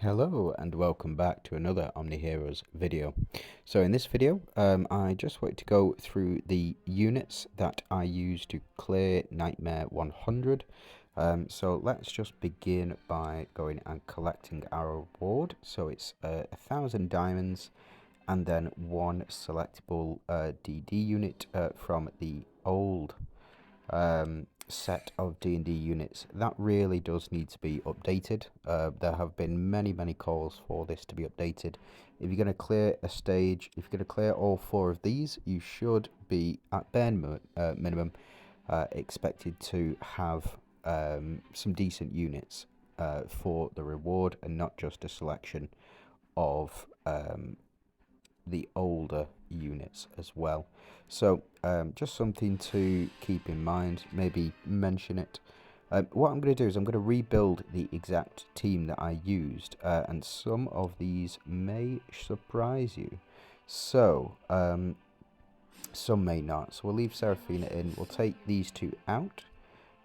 Hello and welcome back to another Omniheroes video. So in this video I just wanted to go through the units that I use to clear Nightmare 100. So let's just begin by going and collecting our reward. So it's 1,000 diamonds and then one selectable DD unit from the old set of D&D units. That really does need to be updated. There have been many calls for this to be updated. If you're going to clear a stage, if you're going to clear all 4 of these, you should be at bare minimum expected to have some decent units for the reward and not just a selection of the older units as well. So just something to keep in mind, maybe mention it. What I'm going to do is I'm going to rebuild the exact team that I used, and some of these may surprise you. So some may not. So we'll leave Seraphina in. We'll take these 2 out.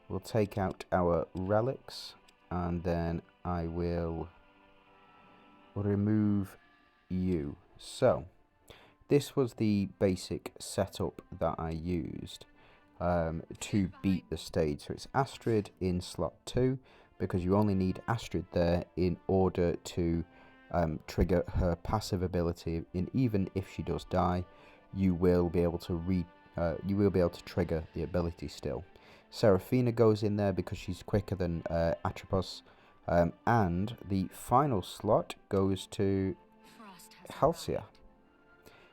We'll take out our relics, and then I will remove you. So this was the basic setup that I used to beat the stage. So it's Astrid in slot 2, because you only need Astrid there in order to trigger her passive ability. And even if she does die, you will be able to trigger the ability still. Seraphina goes in there because she's quicker than Atropos, and the final slot goes to Halcyon.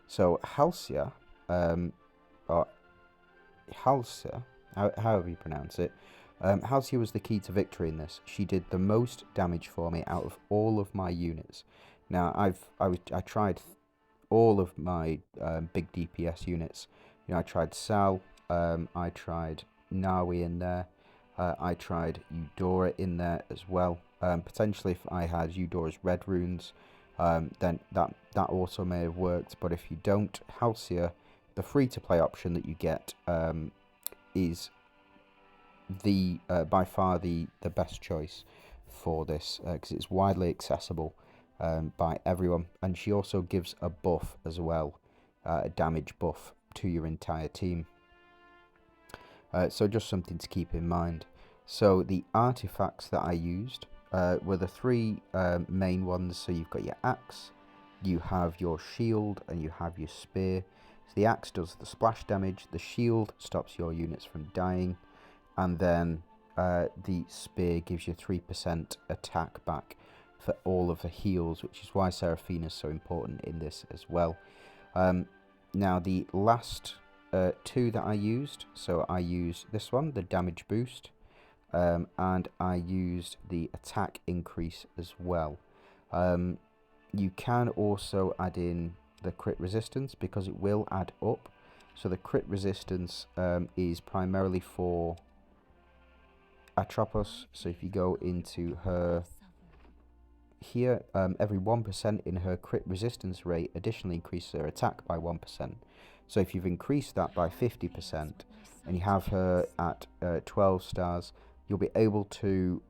So Halcyon, or Halcyon, however you pronounce it, Halcyon was the key to victory in this. She did the most damage for me out of all of my units. Now I tried all of my big DPS units. You know, I tried Sal, I tried Nawi in there, I tried Eudora in there as well. Potentially, if I had Eudora's red runes, then that also may have worked. But if you don't, Halcyon, the free-to-play option that you get, is the by far the best choice for this, because it's widely accessible by everyone, and she also gives a buff as well, a damage buff to your entire team. So just something to keep in mind. So the artifacts that I used were the 3 main ones. So you've got your axe, you have your shield, and you have your spear. So the axe does the splash damage, the shield stops your units from dying, and then the spear gives you 3% attack back for all of the heals, which is why Seraphina is so important in this as well. Now the last 2 that I used, so I used this one, the damage boost, and I used the attack increase as well. You can also add in the crit resistance, because it will add up. So the crit resistance is primarily for Atropos. So if you go into her here, every 1% in her crit resistance rate additionally increases her attack by 1%. So if you've increased that by 50% and you have her at 12 stars, you'll be able to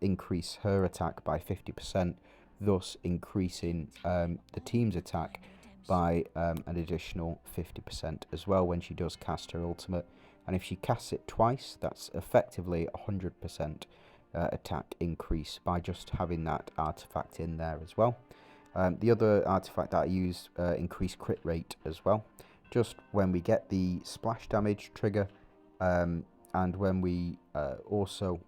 increase her attack by 50%, thus increasing the team's attack by an additional 50% as well when she does cast her ultimate. And if she casts it twice, that's effectively 100% attack increase by just having that artifact in there as well. The other artifact that I use increased crit rate as well. Just when we get the splash damage trigger, and when we also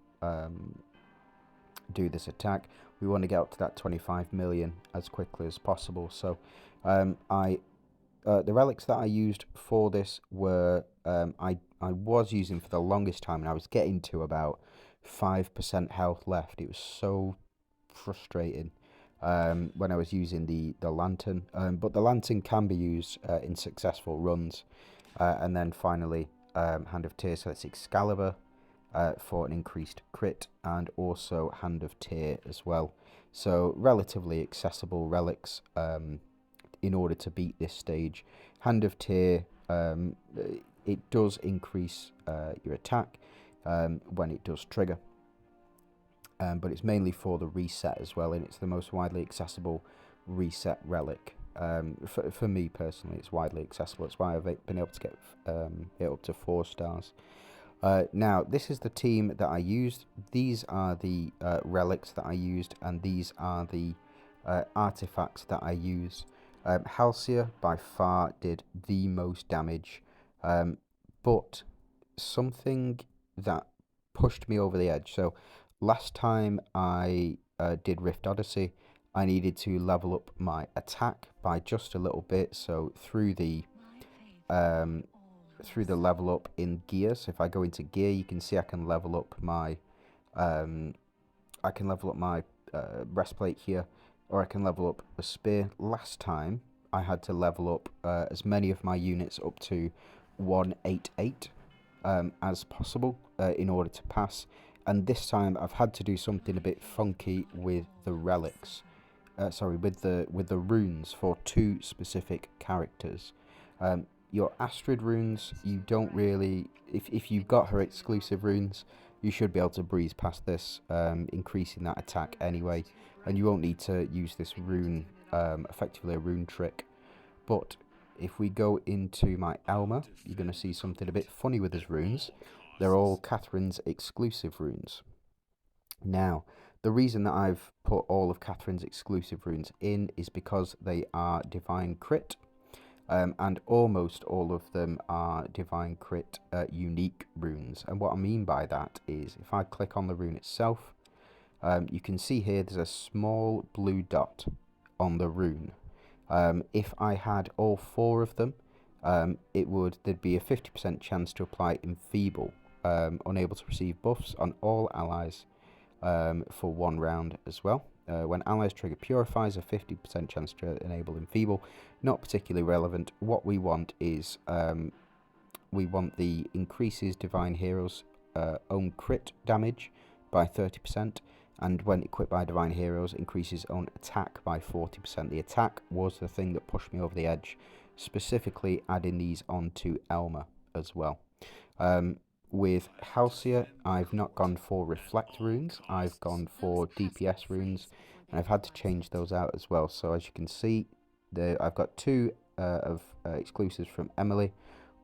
do this attack, we want to get up to that 25 million as quickly as possible. So the relics that I used for this were, I was using for the longest time, and I was getting to about 5% health left. It was so frustrating when I was using the lantern, but the lantern can be used in successful runs. And then finally, Hand of Tear, so that's Excalibur for an increased crit, and also Hand of Tear as well. So relatively accessible relics in order to beat this stage. Hand of Tear, it does increase your attack when it does trigger. but it's mainly for the reset as well, and it's the most widely accessible reset relic. For me personally, it's widely accessible. That's why I've been able to get it up to 4 stars. Now, this is the team that I used. These are the relics that I used, and these are the artifacts that I used. Halcyon by far did the most damage, but something that pushed me over the edge. So last time I did Rift Odyssey, I needed to level up my attack by just a little bit. So through the level up in gears, if I go into gear, you can see I can level up my breastplate here, or I can level up the spear. Last time I had to level up as many of my units up to 188 as possible in order to pass, and this time I've had to do something a bit funky with the relics. With the runes for 2 specific characters. Your Astrid runes, you don't really, if you've got her exclusive runes, you should be able to breeze past this, increasing that attack anyway, and you won't need to use this rune, effectively a rune trick. But if we go into my Elma, you're going to see something a bit funny with his runes. They're all Catherine's exclusive runes. Now, the reason that I've put all of Catherine's exclusive runes in is because they are Divine Crit, and almost all of them are Divine Crit unique runes. And what I mean by that is, if I click on the rune itself, you can see here there's a small blue dot on the rune. If I had all 4 of them, there'd be a 50% chance to apply Enfeeble, unable to receive buffs on all allies for 1 round as well. When allies trigger Purifies, a 50% chance to enable Enfeeble. Not particularly relevant. What we want is, we want the increases Divine Heroes own crit damage by 30%, and when equipped by Divine Heroes, increases own attack by 40%. The attack was the thing that pushed me over the edge, specifically adding these onto Elma as well. With Halcyon, I've not gone for Reflect runes, I've gone for DPS runes, and I've had to change those out as well. So as you can see, I've got 2 of exclusives from Emily.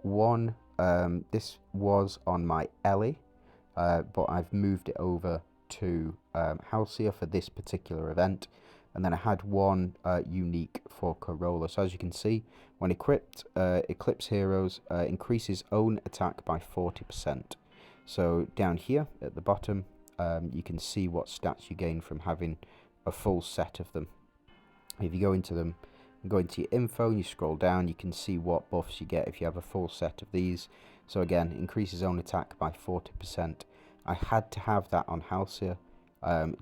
One, this was on my Ellie, but I've moved it over to Halcyon for this particular event. And then I had one unique for Corolla. So as you can see, when equipped, Eclipse Heroes increases own attack by 40%. So down here at the bottom, you can see what stats you gain from having a full set of them. If you go into them, go into your info and you scroll down, you can see what buffs you get if you have a full set of these. So again, increases own attack by 40%. I had to have that on Halcyon,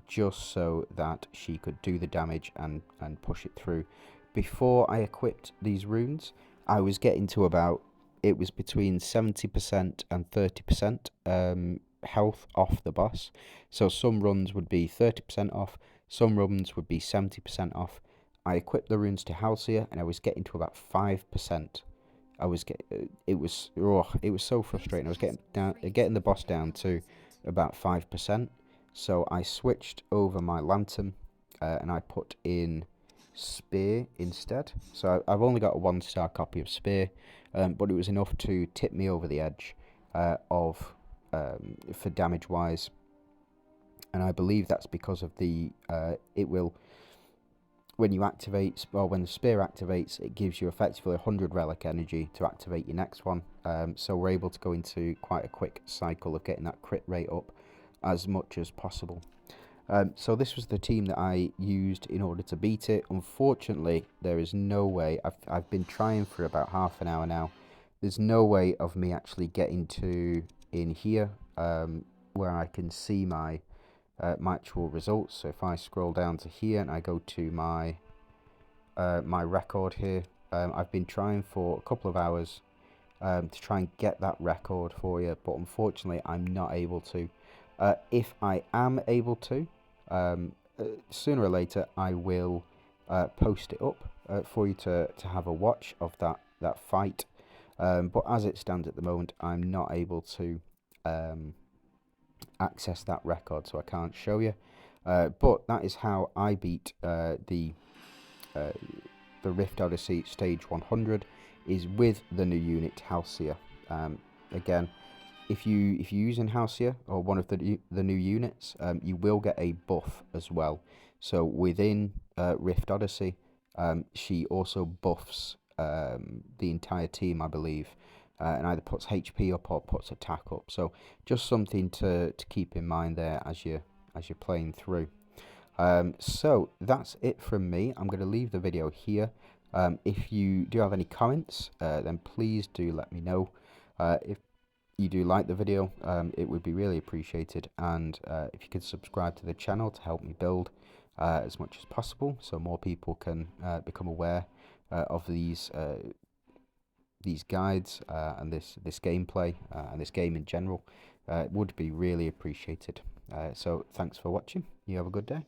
just so that she could do the damage and push it through. Before I equipped these runes, I was getting to about, it was between 70% and 30% health off the boss. So some runs would be 30% off, some runs would be 70% off. I equipped the runes to Halcyon and I was getting to about 5%. It was so frustrating. I was getting the boss down to about 5%. So I switched over my lantern and I put in Spear instead. So I've only got a 1-star copy of Spear, but it was enough to tip me over the edge for damage wise. And I believe that's because of the it will, when you activate, or when the Spear activates, it gives you effectively 100 relic energy to activate your next one. So we're able to go into quite a quick cycle of getting that crit rate up as much as possible. So this was the team that I used in order to beat it. Unfortunately, there is no way. I've been trying for about half an hour now. There's no way of me actually getting to in here where I can see my actual results. So if I scroll down to here and I go to my my record here, I've been trying for a couple of hours to try and get that record for you, but unfortunately I'm not able to. If I am able to, sooner or later I will post it up for you to have a watch of that fight, but as it stands at the moment, I'm not able to access that record, so I can't show you. But that is how I beat the Rift Odyssey stage 100, is with the new unit Halcyon. Again, if you using Halcyon or one of the new units, you will get a buff as well. So within Rift Odyssey, she also buffs the entire team, I believe, and either puts HP up or puts attack up. So just something to keep in mind there as you're playing through. So that's it from me. I'm going to leave the video here. If you do have any comments, then please do let me know. If you do like the video, it would be really appreciated, and if you could subscribe to the channel to help me build as much as possible, so more people can become aware of these guides and this gameplay and this game in general, would be really appreciated. So thanks for watching. You have a good day.